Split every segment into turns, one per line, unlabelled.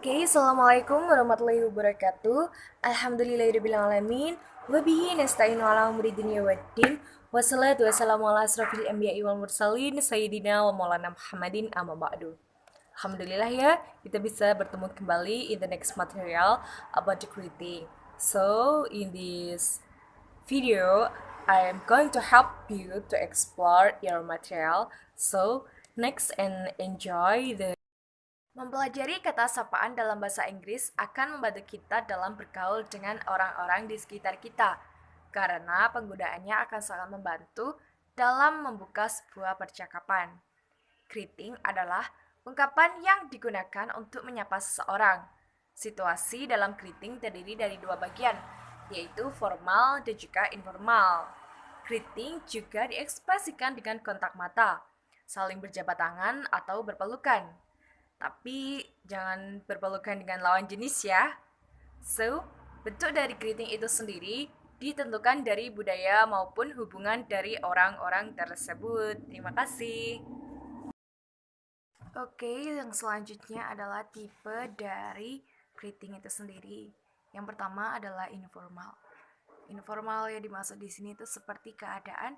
Oke, Assalamualaikum warahmatullahi wabarakatuh. Alhamdulillahirrahmanirrahim. Wabihi nasta'inu ala umri dunia waddin. Wassalatu wassalamu ala asrafil anbiya'i wal mursalin. Sayyidina wa maulana Muhammadin amma ba'du. Alhamdulillah ya, kita bisa bertemu kembali in the next material about the greeting. So, in this video, I am going to help you to explore your material. So, next and enjoy the Mempelajari kata sapaan dalam bahasa Inggris akan membantu kita dalam bergaul dengan orang-orang di sekitar kita, karena penggunaannya akan sangat membantu dalam membuka sebuah percakapan. Greeting adalah ungkapan yang digunakan untuk menyapa seseorang. Situasi dalam greeting terdiri dari dua bagian, yaitu formal dan juga informal. Greeting juga diekspresikan dengan kontak mata, saling berjabat tangan atau berpelukan. Tapi jangan berpelukan dengan lawan jenis ya. So, bentuk dari greeting itu sendiri ditentukan dari budaya maupun hubungan dari orang-orang tersebut. Terima kasih. Oke, yang selanjutnya adalah tipe dari greeting itu sendiri. Yang pertama adalah informal. Informal yang dimaksud di sini itu seperti keadaan,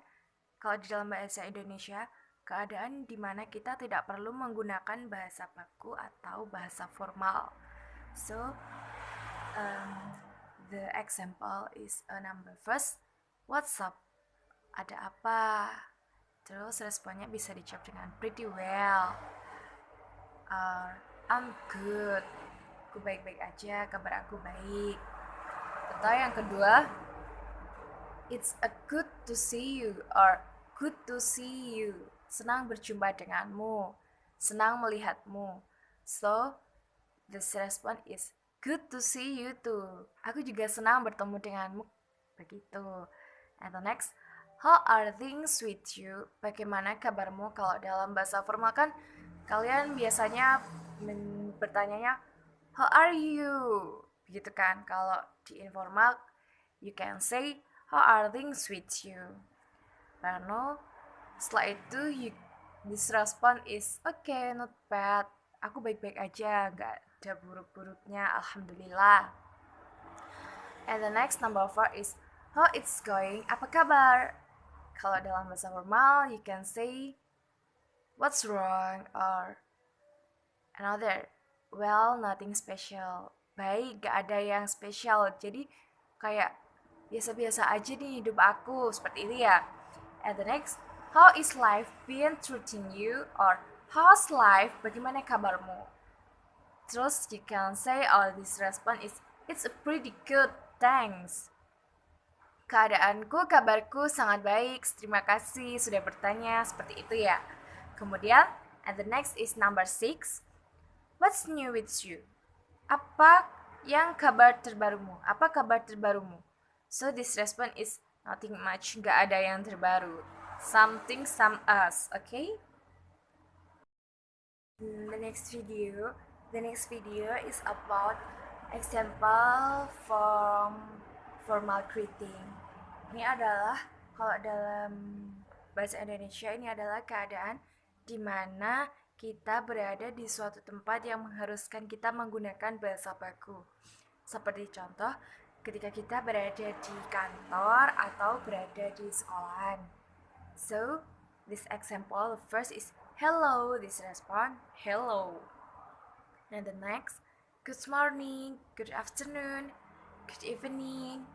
kalau di dalam bahasa Indonesia, keadaan di mana kita tidak perlu menggunakan bahasa baku atau bahasa formal. So, the example is a number first. What's up? Ada apa? Terus responnya bisa dijawab dengan pretty well. I'm good. Aku baik-baik aja, kabar aku baik. Atau yang kedua, it's a good to see you or good to see you. Senang berjumpa denganmu. Senang melihatmu. So, this response is good to see you too. Aku juga senang bertemu denganmu. Begitu. And the next, how are things with you? Bagaimana kabarmu? Kalau dalam bahasa formal kan kalian biasanya bertanyanya how are you? Begitu kan. Kalau di informal you can say how are things with you? Lalu setelah itu this response is okay, not bad. Aku baik-baik aja, nggak ada buruk-buruknya, alhamdulillah. And the next number 4 is how it's going, apa kabar? Kalau dalam bahasa formal, you can say what's wrong or another. Well, nothing special. Baik, gak ada yang spesial. Jadi kayak biasa-biasa aja nih hidup aku, seperti itu ya. And the next, how is life been treating you? Or how's life? Bagaimana kabarmu? Terus you can say all this response is it's a pretty good, thanks. Keadaanku, kabarku sangat baik. Terima kasih sudah bertanya, seperti itu ya. Kemudian, and the next is number 6. What's new with you? Apa yang kabar terbarumu? Apa kabar terbarumu? So this response is nothing much, nggak ada yang terbaru. Something, some us, okay? The next video is about example from formal greeting. Ini adalah kalau dalam bahasa Indonesia ini adalah keadaan di mana kita berada di suatu tempat yang mengharuskan kita menggunakan bahasa baku. Seperti contoh, ketika kita berada di kantor atau berada di sekolahan. So, this example first is hello, this response hello. And the next, good morning, good afternoon, good evening.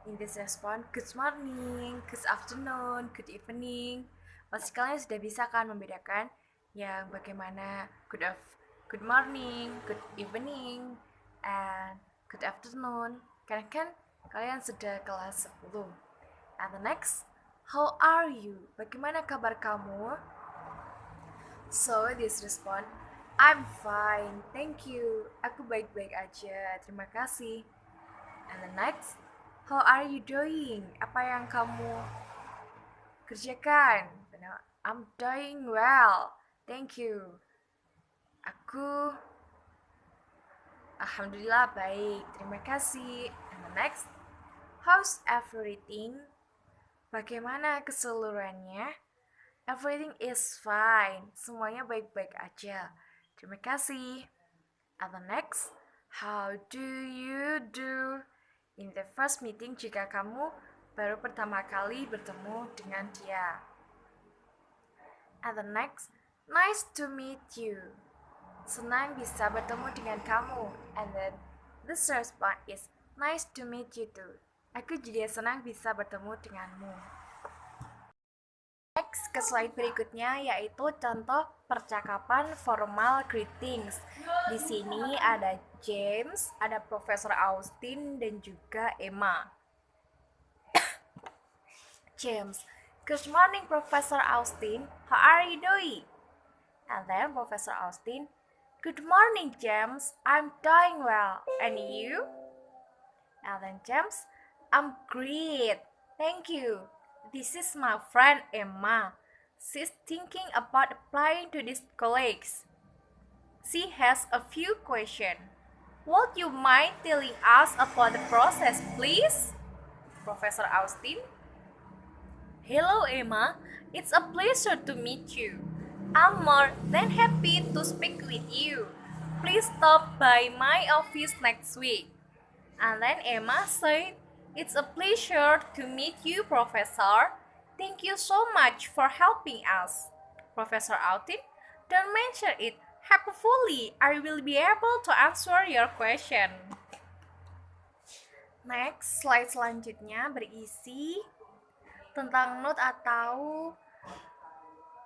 In this response, good morning, good afternoon, good evening. Pasti kalian sudah bisa kan membedakan yang bagaimana good morning, good evening, and good afternoon. Karena kan kalian sudah kelas 10. And the next, how are you? Bagaimana kabar kamu? So this response, I'm fine, thank you. Aku baik-baik aja, terima kasih. And the next, how are you doing? Apa yang kamu kerjakan? I'm doing well, thank you. Aku alhamdulillah baik, terima kasih. And the next, how's everything? Bagaimana keseluruhannya? Everything is fine, semuanya baik-baik aja. Terima kasih. And the next, how do you do? In the first meeting jika kamu baru pertama kali bertemu dengan dia. And the next, nice to meet you. Senang bisa bertemu dengan kamu. And then the third one is nice to meet you too. Aku juga senang bisa bertemu denganmu. Next, ke slide berikutnya yaitu contoh percakapan formal greetings. Di sini ada James, ada Profesor Austin, dan juga Emma. James, good morning, Professor Austin. How are you doing? And then Professor Austin, good morning, James. I'm doing well. And you? And then James, I'm great. Thank you. This is my friend Emma. She's thinking about applying to this college. She has a few questions. Would you mind telling us about the process, please? Professor Austin. Hello, Emma. It's a pleasure to meet you. I'm more than happy to speak with you. Please stop by my office next week. And then Emma said, it's a pleasure to meet you, Professor. Thank you so much for helping us. Professor Austin, don't mention it. Hopefully, I will be able to answer your question. Next, slide selanjutnya berisi tentang note atau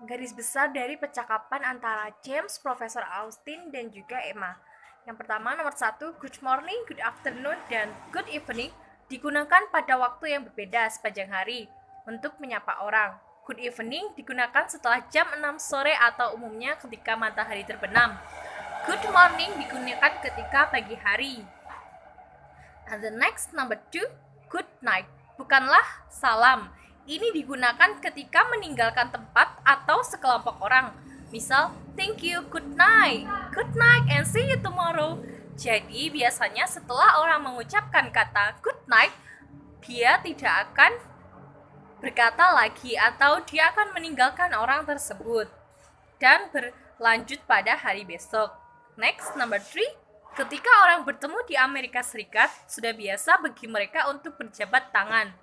garis besar dari percakapan antara James, Profesor Austin, dan juga Emma. Yang pertama, nomor 1, good morning, good afternoon, dan good evening digunakan pada waktu yang berbeda sepanjang hari untuk menyapa orang. Good evening digunakan setelah jam 6 sore atau umumnya ketika matahari terbenam. Good morning digunakan ketika pagi hari. And the next, number 2, good night. Bukanlah salam. Ini digunakan ketika meninggalkan tempat atau sekelompok orang. Misal, thank you, good night and see you tomorrow. Jadi biasanya setelah orang mengucapkan kata good night, dia tidak akan berkata lagi atau dia akan meninggalkan orang tersebut dan berlanjut pada hari besok. Next, number 3, ketika orang bertemu di Amerika Serikat, sudah biasa bagi mereka untuk berjabat tangan.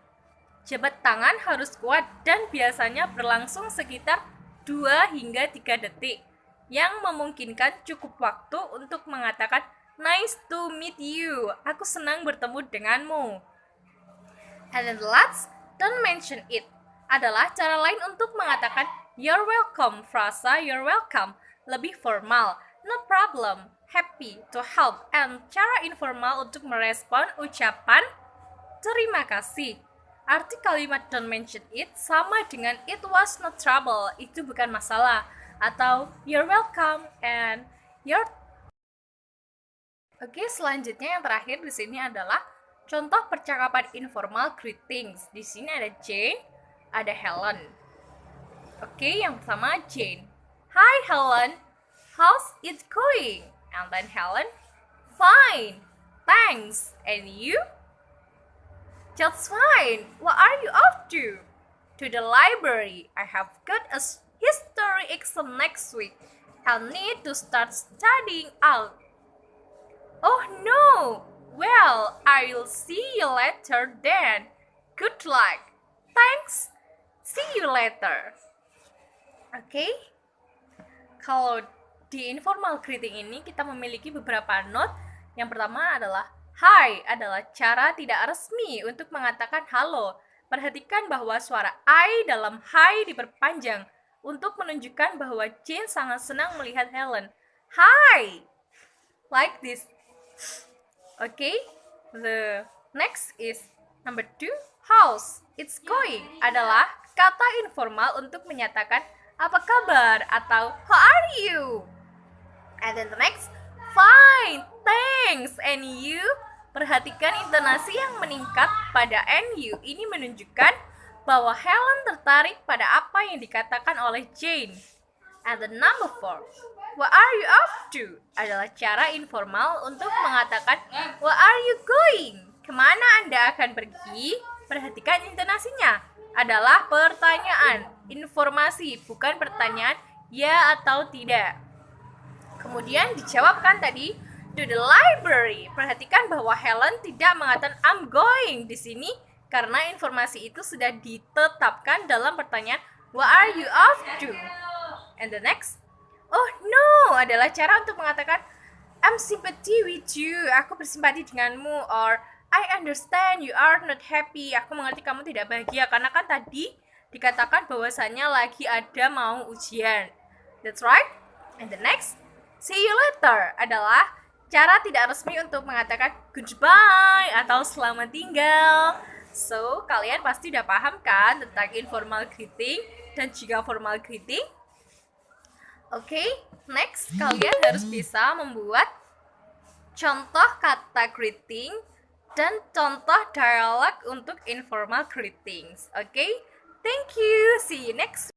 Jabat tangan harus kuat dan biasanya berlangsung sekitar 2 hingga 3 detik yang memungkinkan cukup waktu untuk mengatakan nice to meet you. Aku senang bertemu denganmu. And then the last, don't mention it adalah cara lain untuk mengatakan you're welcome. Frasa you're welcome lebih formal. No problem, happy to help. And cara informal untuk merespon ucapan terima kasih. Arti kalimat don't mention it sama dengan it was no trouble. Itu bukan masalah. Atau you're welcome and you're. Oke, selanjutnya yang terakhir di sini adalah contoh percakapan informal greetings. Di sini ada Jane, ada Helen. Oke, yang pertama Jane. Hi Helen, how's it going? And then Helen, fine, thanks. And you? Just fine. What are you up to? To the library. I have got a history exam next week. I'll need to start studying out. Oh no! Well, I'll see you later then. Good luck. Thanks. See you later. Oke. Kalau di informal greeting ini kita memiliki beberapa note. Yang pertama adalah hi adalah cara tidak resmi untuk mengatakan halo. Perhatikan bahwa suara I dalam hi diperpanjang untuk menunjukkan bahwa Jane sangat senang melihat Helen. Hi! Like this. Okay, the next is number 2, how's it's going adalah kata informal untuk menyatakan apa kabar atau how are you. And then the next, fine, thanks, and you. Perhatikan intonasi yang meningkat pada NU. Ini menunjukkan bahwa Helen tertarik pada apa yang dikatakan oleh Jane. And the number 4, what are you up to? Adalah cara informal untuk mengatakan where are you going? Kemana Anda akan pergi? Perhatikan intonasinya. Adalah pertanyaan, informasi, bukan pertanyaan ya atau tidak. Kemudian dijawabkan tadi to the library. Perhatikan bahwa Helen tidak mengatakan I'm going di sini karena informasi itu sudah ditetapkan dalam pertanyaan what are you off to? And the next, oh no adalah cara untuk mengatakan I'm sympathy with you. Aku bersimpati denganmu. Or I understand you are not happy. Aku mengerti kamu tidak bahagia karena kan tadi dikatakan bahwasannya lagi ada mau ujian. That's right. And the next, see you later adalah cara tidak resmi untuk mengatakan goodbye atau selamat tinggal. So, kalian pasti udah paham kan tentang informal greeting dan juga formal greeting? Oke, next kalian harus bisa membuat contoh kata greeting dan contoh dialog untuk informal greetings. Oke, thank you. See you next